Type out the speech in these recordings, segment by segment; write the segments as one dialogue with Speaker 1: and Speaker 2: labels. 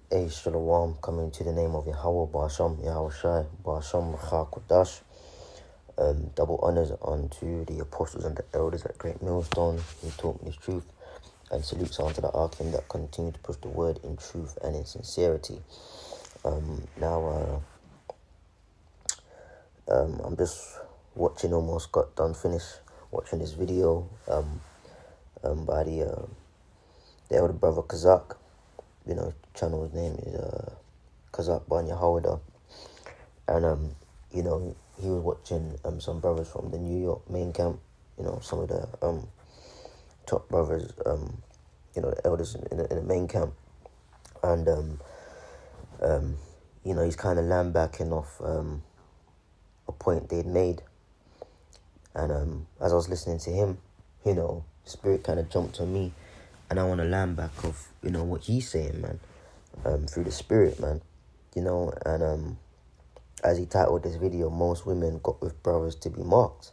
Speaker 1: Hey, Shalom, coming to the name of Yahweh, Ba'asham, Yahushai, Ba'asham, Kodash. Double honors unto the apostles and the elders at Great Millstone who taught me this truth, and salutes unto the Archim that continue to push the word in truth and in sincerity. I'm just almost got done finished watching this video by the elder brother Kazak. Channel's name is Kazak Ban Yehoiada. And he was watching some brothers from the New York main camp, some of the top brothers, the elders in the main camp. And he's kind of lambacking off a point they'd made. And as I was listening to him, spirit kind of jumped on me, and I want to land back off, what he's saying, man, through the spirit, man, and as he titled this video, most women got with brothers to be marked,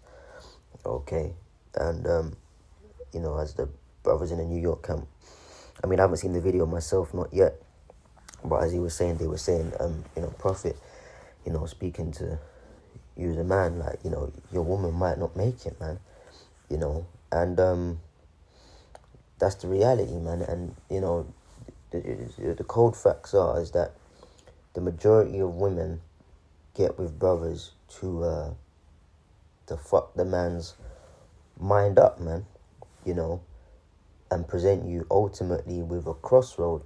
Speaker 1: okay, and as the brothers in the New York camp, I mean, I haven't seen the video myself, not yet, but as he was saying, they were saying, prophet, speaking to you as a man, like, your woman might not make it, man, and that's the reality, man. And the cold facts is that the majority of women get with brothers to fuck the man's mind up, man, and present you ultimately with a crossroad,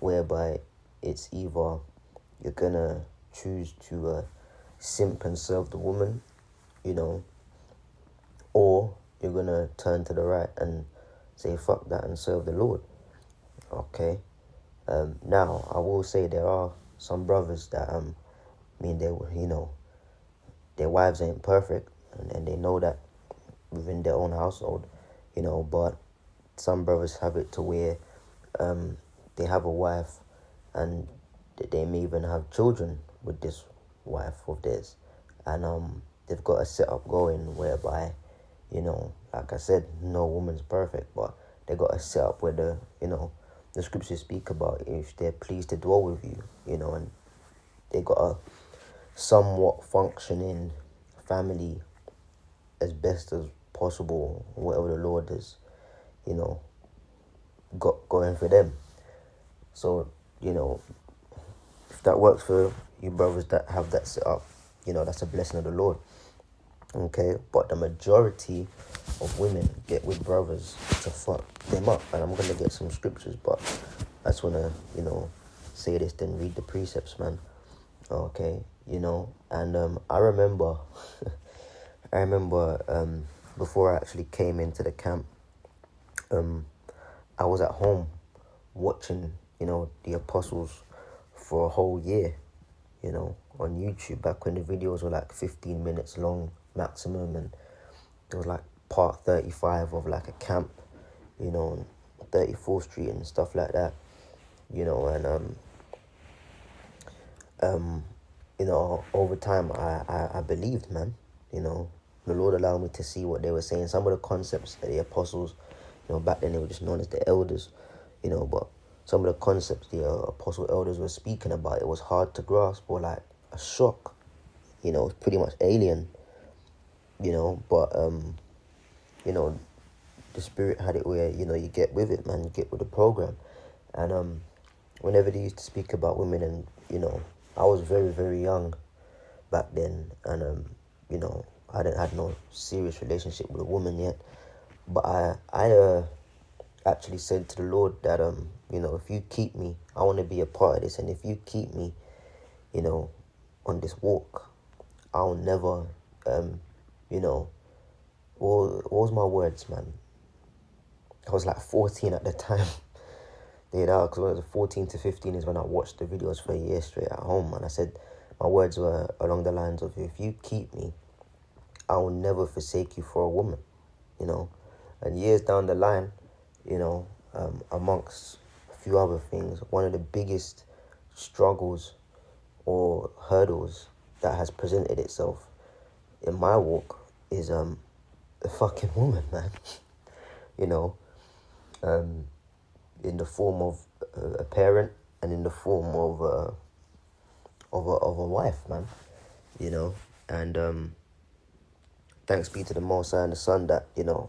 Speaker 1: whereby it's either you're gonna choose to simp and serve the woman, or you're gonna turn to the right and say fuck that and serve the Lord. Okay. Now I will say there are some brothers that their wives ain't perfect, and they know that within their own household, but some brothers have it to where they have a wife and they may even have children with this wife of theirs, and they've got a setup going whereby, like I said, no woman's perfect, but they got a setup where the scriptures speak about if they're pleased to dwell with you, and they got a somewhat functioning family as best as possible, whatever the Lord has, got going for them. So, if that works for you brothers that have that set up, that's a blessing of the Lord. Okay, but the majority of women get with brothers to fuck them up, and I'm gonna get some scriptures, but I just wanna, say this, then read the precepts, man. Okay, and I remember, before I actually came into the camp, I was at home watching, the apostles for a whole year, on YouTube, back when the videos were like 15 minutes long maximum, and it was like part 35 of like a camp, on 34th Street and stuff like that, and over time I believed, man, the Lord allowed me to see what they were saying. Some of the concepts that the apostles, back then they were just known as the elders, but some of the concepts the apostle elders were speaking about, it was hard to grasp, or like a shock, it's pretty much alien, but the spirit had it where, you get with it, man, you get with the program. And whenever they used to speak about women, and I was very, very young back then, and I didn't have no serious relationship with a woman yet, but I actually said to the Lord that if you keep me, I want to be a part of this, and if you keep me, on this walk, I'll never what was my words, man? I was like 14 at the time. Because when I was 14 to 15 is when I watched the videos for a year straight at home, and I said, my words were along the lines of, if you keep me, I will never forsake you for a woman, And years down the line, amongst a few other things, one of the biggest struggles or hurdles that has presented itself in my walk is a fucking woman, man. In the form of a parent, and in the form of a wife, man. You know, and thanks be to the Most High and the Son that, you know,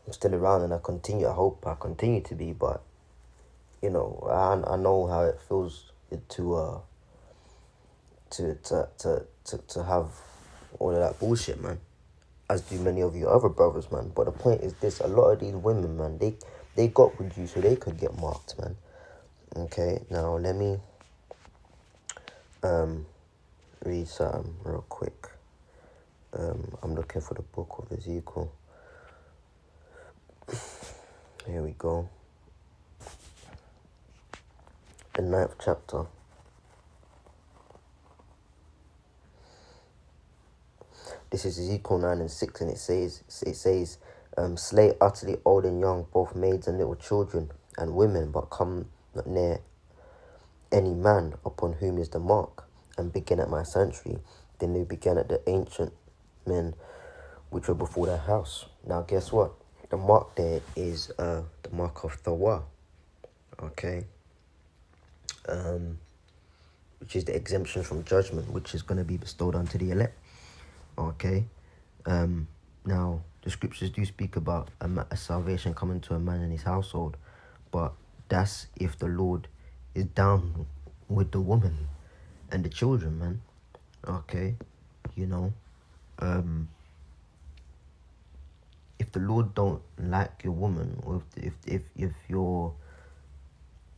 Speaker 1: I'm still around, and I hope I continue to be, but, you know, I know how it feels to have all of that bullshit, man, as do many of your other brothers, man. But the point is this: a lot of these women, man, they got with you so they could get marked, man. Okay, now let me read something real quick. I'm looking for the book of Ezekiel. Here we go. The 9th chapter. This is Ezekiel 9:6, and it says, slay utterly old and young, both maids and little children, and women, but come not near any man upon whom is the mark, and begin at my sanctuary. Then they began at the ancient men which were before their house. Now guess what? The mark there is the mark of Thawa. Okay. Which is the exemption from judgment, which is going to be bestowed unto the elect. Okay. Now the scriptures do speak about a salvation coming to a man in his household, but that's if the Lord is down with the woman and the children, man. Okay. You know, if the Lord don't like your woman, or if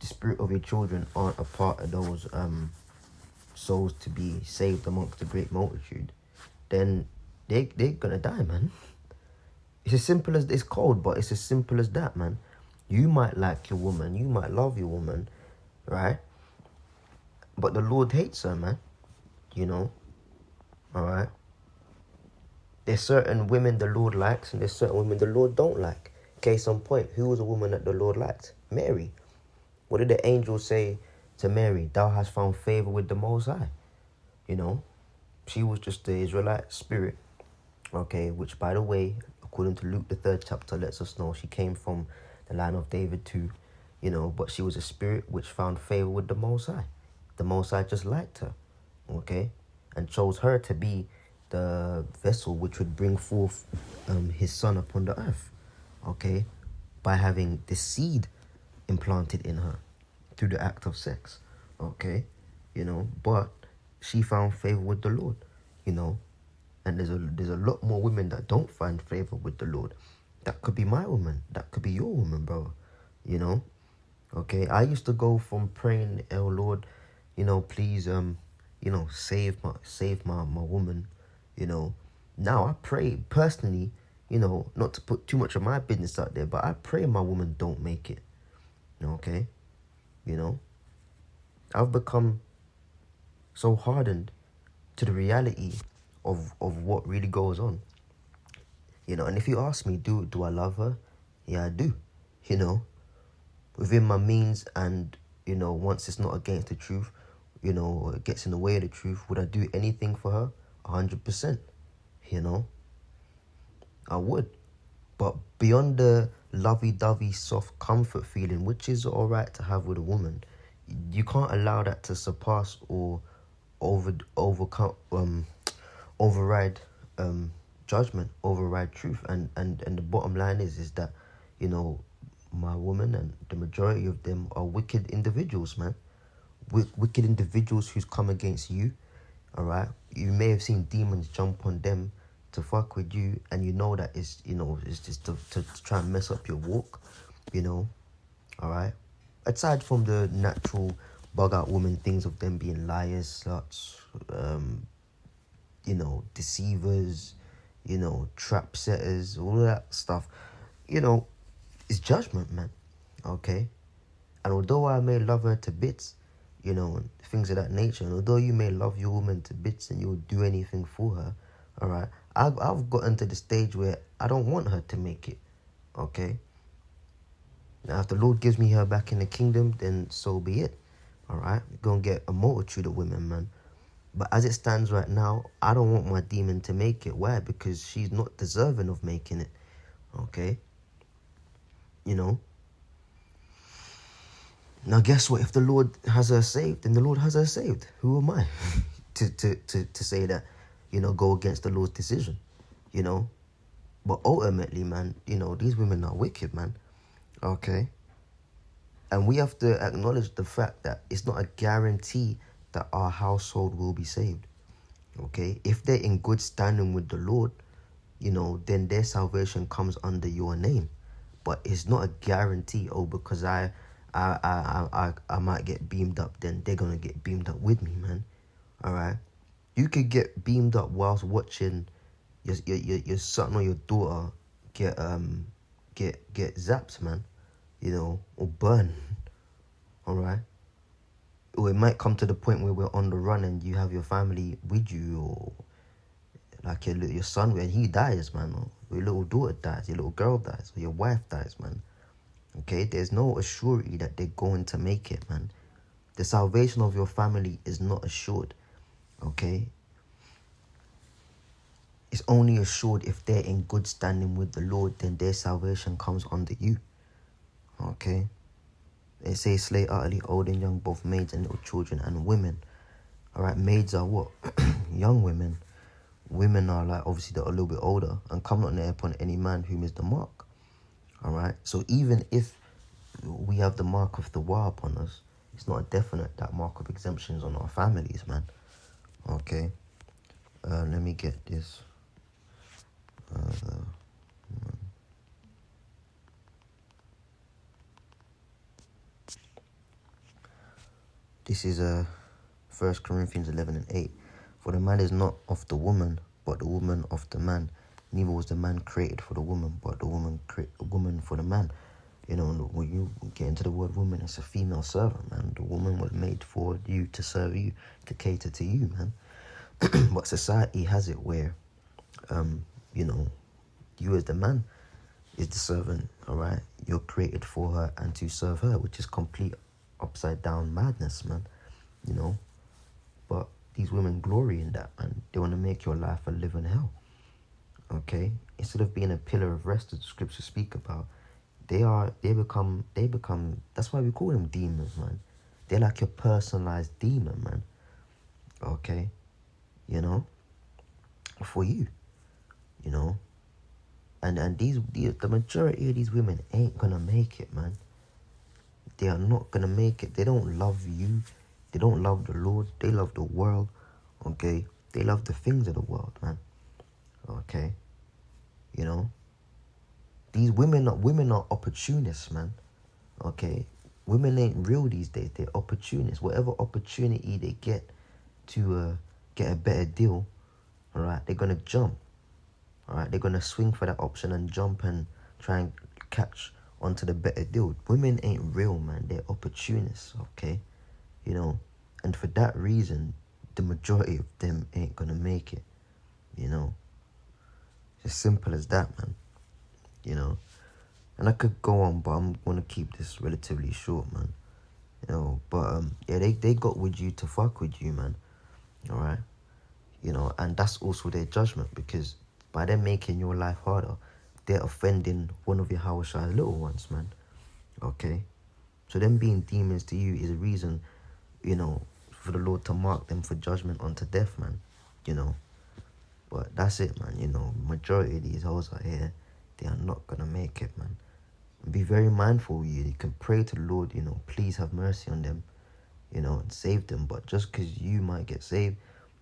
Speaker 1: the spirit of your children aren't a part of those souls to be saved amongst the great multitude, then they're gonna die, man. It's as simple as, it's cold, but it's as simple as that, man. You might like your woman, you might love your woman, right? But the Lord hates her, man. You know, all right. There's certain women the Lord likes, and there's certain women the Lord don't like. Case in point, who was a woman that the Lord liked? Mary. What did the angel say to Mary? Thou hast found favor with the Most High. You know, she was just the Israelite spirit. Okay, which, by the way, according to Luke the 3rd chapter, lets us know she came from the line of David too. You know, but she was a spirit which found favor with the Most High. The Most High just liked her. Okay, and chose her to be the vessel which would bring forth his son upon the earth. Okay, by having the seed implanted in her through the act of sex. Okay, you know, but she found favor with the Lord, you know, and there's a lot more women that don't find favor with the Lord. That could be my woman, that could be your woman, bro. You know, okay, I used to go from praying, oh Lord, you know, please you know, save my woman, you know. Now I pray personally, you know, not to put too much of my business out there, but I pray my woman don't make it. Okay, you know, I've become so hardened to the reality of what really goes on, you know. And if you ask me, do I love her? Yeah, I do, you know, within my means, and, you know, once it's not against the truth, you know, or it gets in the way of the truth, would I do anything for her? 100%, you know, I would. But beyond the lovey-dovey soft comfort feeling, which is all right to have with a woman, you can't allow that to surpass or override judgment, override truth. And the bottom line is that, you know, my woman and the majority of them are wicked individuals, man. Wicked individuals who's come against you. All right, you may have seen demons jump on them to fuck with you, and you know that it's, you know, it's just to try and mess up your walk, you know. All right, aside from the natural bug out woman things of them being liars, sluts, you know, deceivers, you know, trap setters, all of that stuff, you know, it's judgment, man. Okay, and although I may love her to bits, you know, things of that nature, and although you may love your woman to bits and you'll do anything for her, all right, I've gotten to the stage where I don't want her to make it. Okay, now if the Lord gives me her back in the kingdom, then so be it. All right, we're gonna get a multitude of women, man. But as it stands right now, I don't want my demon to make it. Why? Because she's not deserving of making it. Okay, you know. Now, guess what? If the Lord has her saved, then the Lord has her saved. Who am I to say that, go against the Lord's decision, you know? But ultimately, man, these women are wicked, man. Okay? And we have to acknowledge the fact that it's not a guarantee that our household will be saved. Okay? If they're in good standing with the Lord, then their salvation comes under your name. But it's not a guarantee, because I might get beamed up, then they're gonna get beamed up with me, man. Alright? You could get beamed up whilst watching your son or your daughter get zapped, man. Or burn. Alright? Or it might come to the point where we're on the run and you have your family with you, or like your son, when he dies, man, or your little daughter dies, your little girl dies, or your wife dies, man. Okay? There's no assurity that they're going to make it, man. The salvation of your family is not assured. Okay? It's only assured if they're in good standing with the Lord, then their salvation comes under you. Okay? They say slay utterly old and young, both maids and little children and women. Alright, maids are what? Young women. Women are like, obviously, they're a little bit older, and come not near upon any man whom is the mark. Alright? So even if we have the mark of the war upon us, it's not a definite that mark of exemption is on our families, man. Okay? Let me get this. This is 1 Corinthians 11 and 8. For the man is not of the woman, but the woman of the man. Neither was the man created for the woman, but the woman for the man. When you get into the word woman, it's a female servant, man. The woman was made for you, to serve you, to cater to you, man. But society has it where, you as the man is the servant, all right? You're created for her and to serve her, which is complete upside down madness, man. But these women glory in that, man. They want to make your life a living hell. Okay? Instead of being a pillar of rest, that the scriptures speak about, they become, that's why we call them demons, man. They're like your personalized demon, man. Okay? For you. And the majority of these women ain't gonna make it, man. They are not gonna make it. They don't love you. They don't love the Lord. They love the world. Okay? They love the things of the world, man. Okay? These women are opportunists, man. Okay? Women ain't real these days. They're opportunists. Whatever opportunity they get to get a better deal, all right, they're gonna jump. All right, they're gonna swing for that option and jump and try and catch onto the better deal. Women ain't real, man. They're opportunists. Okay? And for that reason, the majority of them ain't gonna make it. It's as simple as that, man. And I could go on, but I'm gonna keep this relatively short, man. But yeah, they got with you to fuck with you, man. All right? And that's also their judgment, because by them making your life harder, they're offending one of your Hawashai's little ones, man. Okay? So them being demons to you is a reason, for the Lord to mark them for judgment unto death, man. But that's it, man. Majority of these hoes out here, they are not gonna make it, man. Be very mindful. You can pray to the Lord, please have mercy on them, and save them. But just because you might get saved,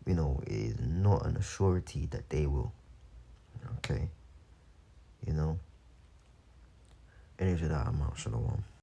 Speaker 1: it is not an assurity that they will. Okay? Any of that, I'm out. Shalom.